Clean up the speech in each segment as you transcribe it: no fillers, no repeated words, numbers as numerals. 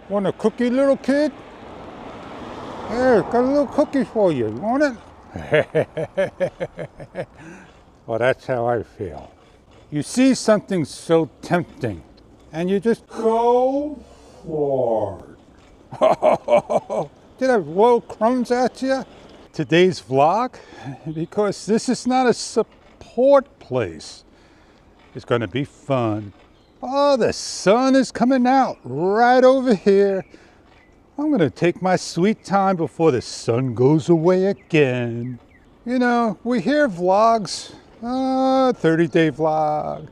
Want a cookie, little kid? Here, got a little cookie for you. Want it? Well, that's how I feel. You see something so tempting, and you just go for it. Did I blow crumbs at you? Today's vlog, because this is not a support place, it's going to be fun. Oh, the sun is coming out right over here. I'm going to take my sweet time before the sun goes away again. You know, we hear vlogs, 30-day vlog,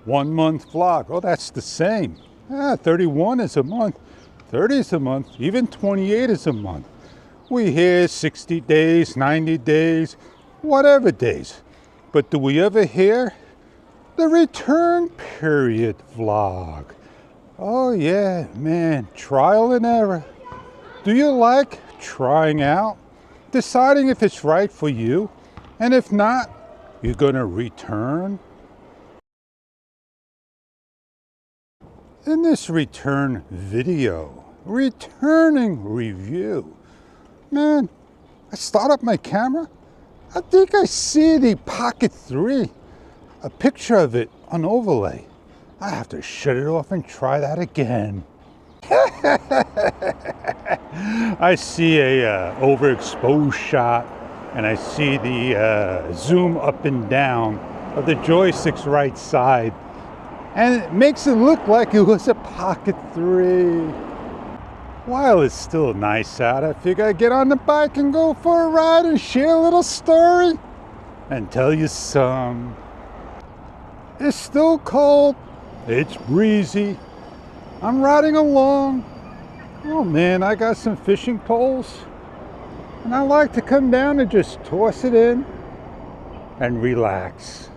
1 month vlog. Oh, that's the same. 31 is a month, 30 is a month, even 28 is a month. We hear 60 days, 90 days, whatever days. But do we ever hear the return period vlog? Oh yeah, man, trial and error. Do you like trying out, deciding if it's right for you, and if not, you're gonna return? In this return video, returning review, man, I start up my camera. I think I see the Pocket 3, a picture of it on overlay. I have to shut it off and try that again. I see a overexposed shot, and I see the zoom up and down of the joystick's right side, and it makes it look like it was a Pocket 3. While it's still nice out, I figure I'd get on the bike and go for a ride and share a little story and tell you some. It's still cold, it's breezy, I'm riding along. Oh man, I got some fishing poles, and I like to come down and just toss it in and relax.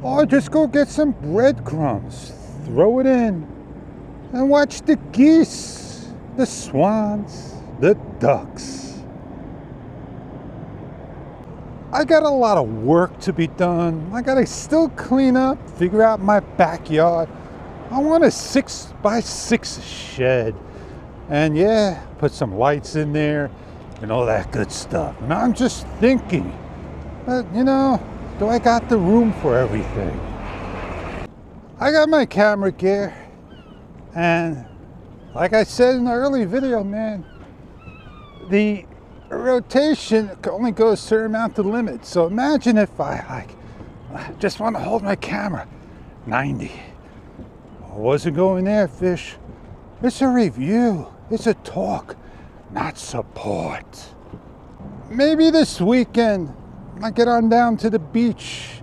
Or just go get some breadcrumbs, throw it in, and watch the geese, the swans, the ducks. I got a lot of work to be done. I gotta still clean up, figure out my backyard. I want a 6x6 shed. And yeah, put some lights in there and all that good stuff. And I'm just thinking, you know, do I got the room for everything? I got my camera gear. And like I said in the early video, man, the rotation only goes a certain amount to limit. So imagine if I just want to hold my camera 90. I wasn't going there, fish. It's a review. It's a talk, not support. Maybe this weekend I get on down to the beach.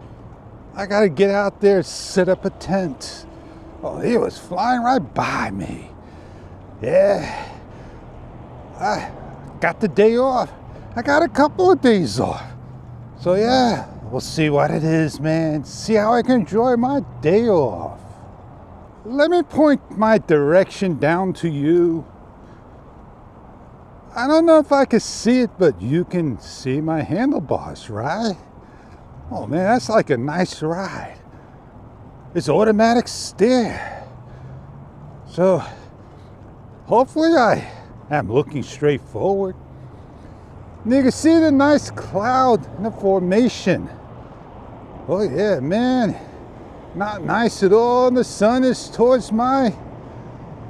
I gotta get out there, set up a tent. Oh, he was flying right by me. Yeah. I got the day off. I got a couple of days off. So yeah, we'll see what it is, man. See how I can enjoy my day off. Let me point my direction down to you. I don't know if I can see it, but you can see my handlebars, right? Oh man, that's like a nice ride. It's automatic steer. So hopefully I am looking straight forward. And you can see the nice cloud in the formation. Oh yeah, man. Not nice at all. And the sun is towards my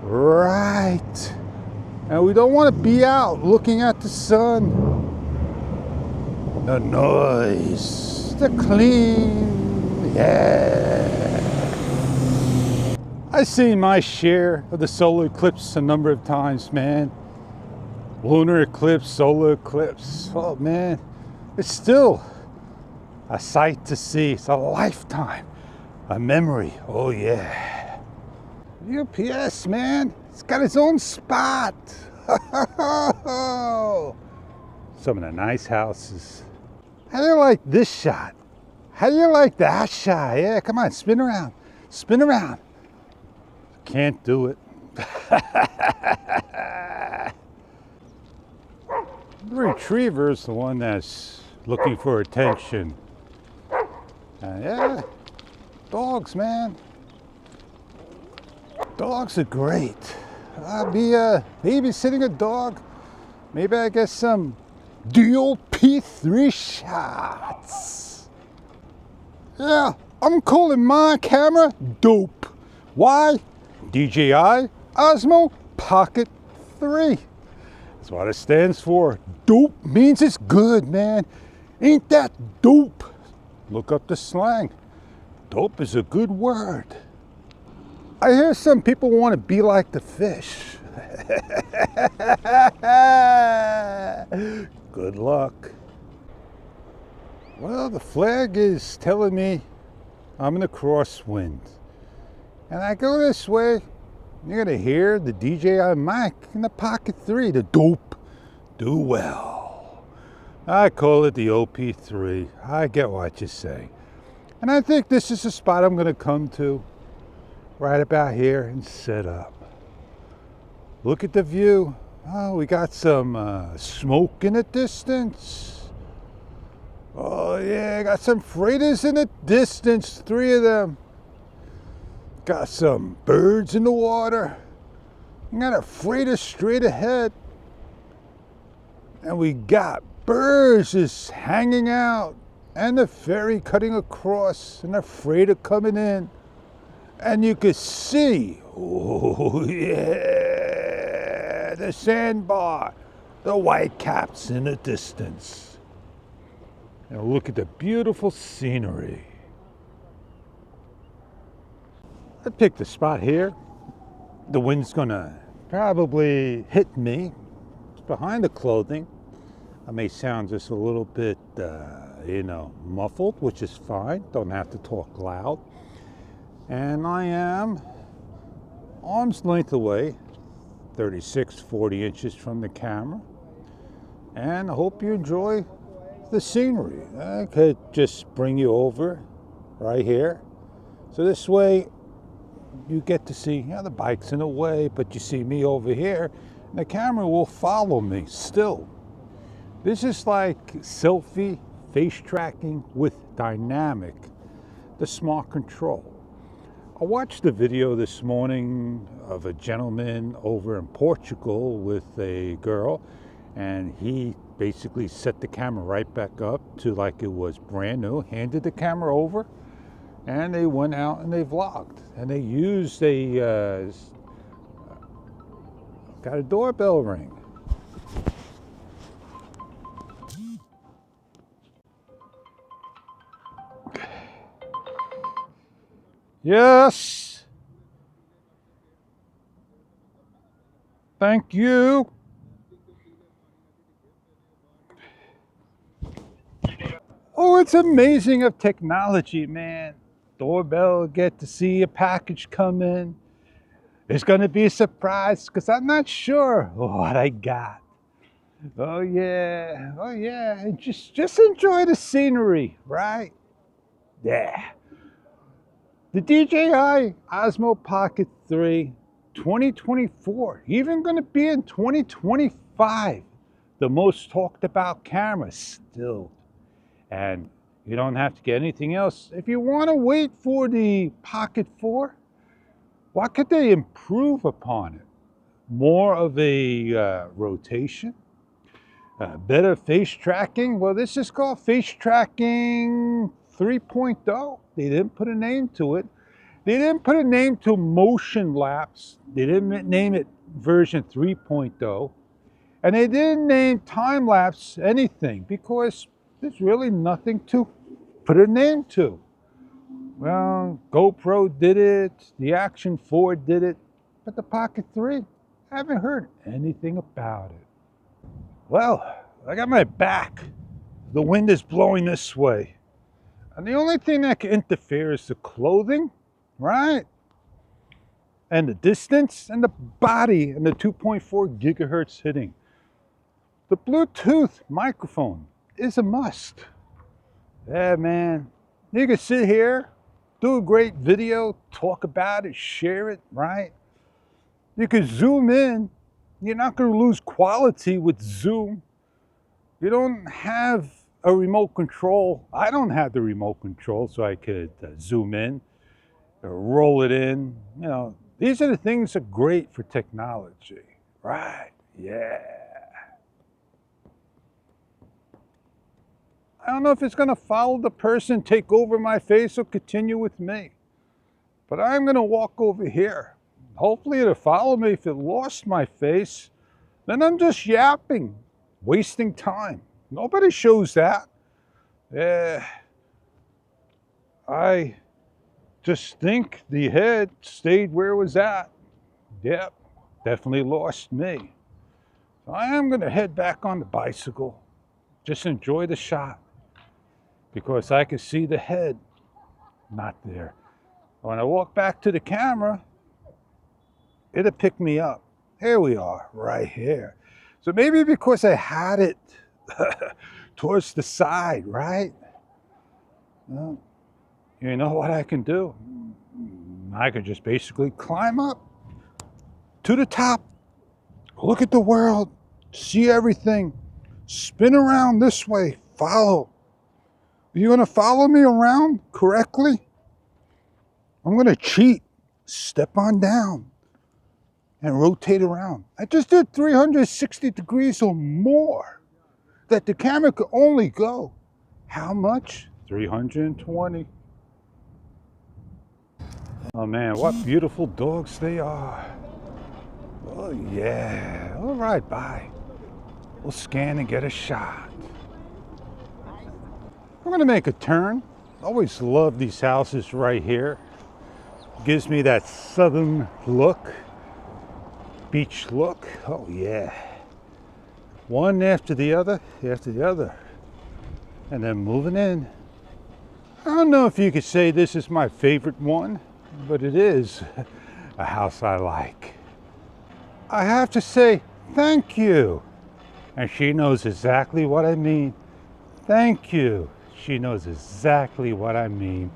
right. And we don't want to be out looking at the sun. The noise, the clean, yeah. I've seen my share of the solar eclipse a number of times, man. Lunar eclipse, solar eclipse. Oh man, it's still a sight to see. It's a lifetime, a memory. Oh yeah. UPS, man, it's got its own spot. Some of the nice houses. How do you like this shot? How do you like that shot? Yeah, come on, spin around. Spin around. Can't do it. The retriever is the one that's looking for attention. Yeah, dogs, man. Dogs are great. I'll be babysitting a dog. Maybe I get some DOP3 shots. Yeah, I'm calling my camera dope. Why? DJI Osmo Pocket 3. That's what it stands for. Dope means it's good, man. Ain't that dope? Look up the slang. Dope is a good word. I hear some people want to be like the fish. Good luck. Well, the flag is telling me I'm in a crosswind. And I go this way, you're going to hear the DJI mic in the Pocket 3, the dope, do well. I call it the OP3. I get what you say. And I think this is the spot I'm going to come to right about here and set up. Look at the view. Oh, we got some smoke in the distance. Oh yeah, got some freighters in the distance, 3 of them. Got some birds in the water. We got a freighter straight ahead. And we got birds just hanging out. And the ferry cutting across and the freighter coming in. And you could see, oh yeah, the sandbar, the white caps in the distance. And look at the beautiful scenery. I picked a spot here. The wind's gonna probably hit me. It's behind the clothing. I may sound just a little bit, muffled, which is fine. Don't have to talk loud. And I am arm's length away, 36, 40 inches from the camera. And I hope you enjoy the scenery. I could just bring you over right here. So this way you get to see, the bike's in the way, but you see me over here, and the camera will follow me still. This is like selfie face tracking with dynamic, the smart control. I watched a video this morning of a gentleman over in Portugal with a girl, and he basically set the camera right back up to like it was brand new, handed the camera over, and they went out and they vlogged. And they used got a doorbell ring. Yes. Thank you. Oh, it's amazing of technology, man. Doorbell, get to see a package come in. It's going to be a surprise because I'm not sure what I got. Oh yeah, and just enjoy the scenery, right? Yeah. The DJI Osmo Pocket 3 2024, even going to be in 2025, the most talked about camera still. And you don't have to get anything else. If you want to wait for the Pocket 4, what could they improve upon it? More of a rotation? Better face tracking? Well, this is called face tracking 3.0. They didn't put a name to it. They didn't put a name to motion lapse. They didn't name it version 3.0. And they didn't name time lapse anything because there's really nothing to put a name to. Well, GoPro did it, the Action 4 did it, but the Pocket 3, I haven't heard anything about it. Well, I got my back. The wind is blowing this way. And the only thing that can interfere is the clothing, right? And the distance and the body and the 2.4 gigahertz hitting. The Bluetooth microphone is a must. Yeah, man. You can sit here, do a great video, talk about it, share it, right? You can zoom in. You're not going to lose quality with zoom. You don't have a remote control. I don't have the remote control, so I could zoom in, roll it in. These are the things that are great for technology, right? Yeah. I don't know if it's going to follow the person, take over my face, or continue with me. But I'm going to walk over here. Hopefully it'll follow me. If it lost my face, then I'm just yapping, wasting time. Nobody shows that. Yeah. I just think the head stayed where it was at. Yep, definitely lost me. So I am going to head back on the bicycle. Just enjoy the shot. Because I can see the head not there. When I walk back to the camera, it'll pick me up. Here we are, right here. So maybe because I had it towards the side, right? Well, you know what I can do? I can just basically climb up to the top, look at the world, see everything, spin around this way, follow. Are you gonna follow me around correctly? I'm gonna cheat, step on down, and rotate around. I just did 360 degrees or more that the camera could only go. How much? 320. Oh man, what beautiful dogs they are. Oh yeah, all right, bye. We'll scan and get a shot. I'm gonna make a turn. Always love these houses right here. Gives me that southern look, beach look. Oh yeah. One after the other, and then moving in. I don't know if you could say this is my favorite one, but it is a house I like. I have to say thank you, and she knows exactly what I mean. Thank you. She knows exactly what I mean.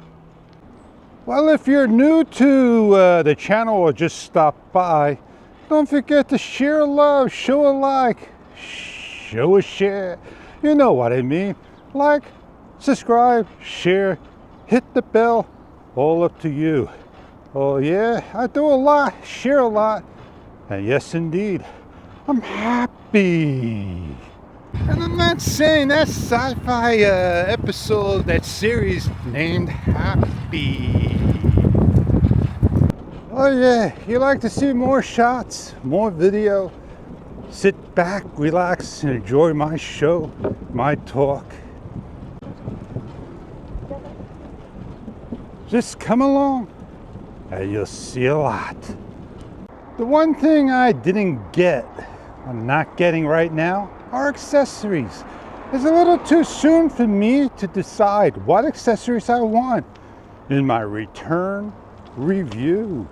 Well, if you're new to the channel or just stopped by, don't forget to share a love, show a like, show a share. You know what I mean. Like, subscribe, share, hit the bell, all up to you. Oh yeah, I do a lot, share a lot, and yes indeed, I'm happy. And I'm not saying that sci-fi episode, that series named Happy. Oh yeah, you like to see more shots, more video? Sit back, relax, and enjoy my show, my talk. Just come along and you'll see a lot. The one thing I didn't get, I'm not getting right now, are accessories. It's a little too soon for me to decide what accessories I want in my return review.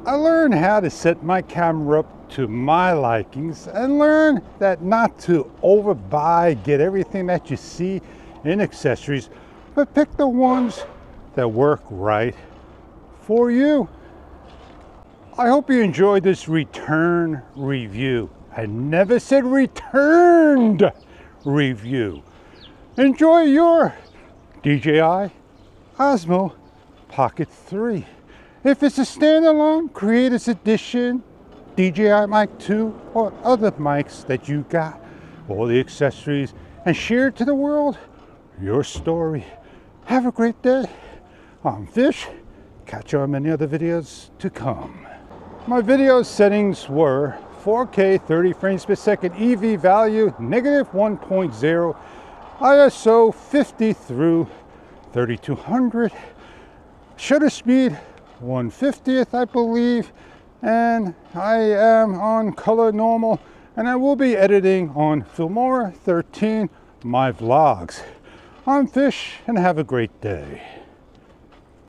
I learned how to set my camera up to my likings and learn that not to overbuy, get everything that you see in accessories, but pick the ones that work right for you. I hope you enjoyed this return review. I never said returned review. Enjoy your DJI Osmo Pocket 3. If it's a standalone, Creators Edition, DJI Mic 2, or other mics that you got, all the accessories, and share it to the world, your story. Have a great day. I'm Fish. Catch you on many other videos to come. My video settings were 4K 30 frames per second, EV value -1.0, ISO 50 through 3200, shutter speed 1/50th I believe, and I am on color normal, and I will be editing on Filmora 13 my vlogs. I'm Fish, and have a great day.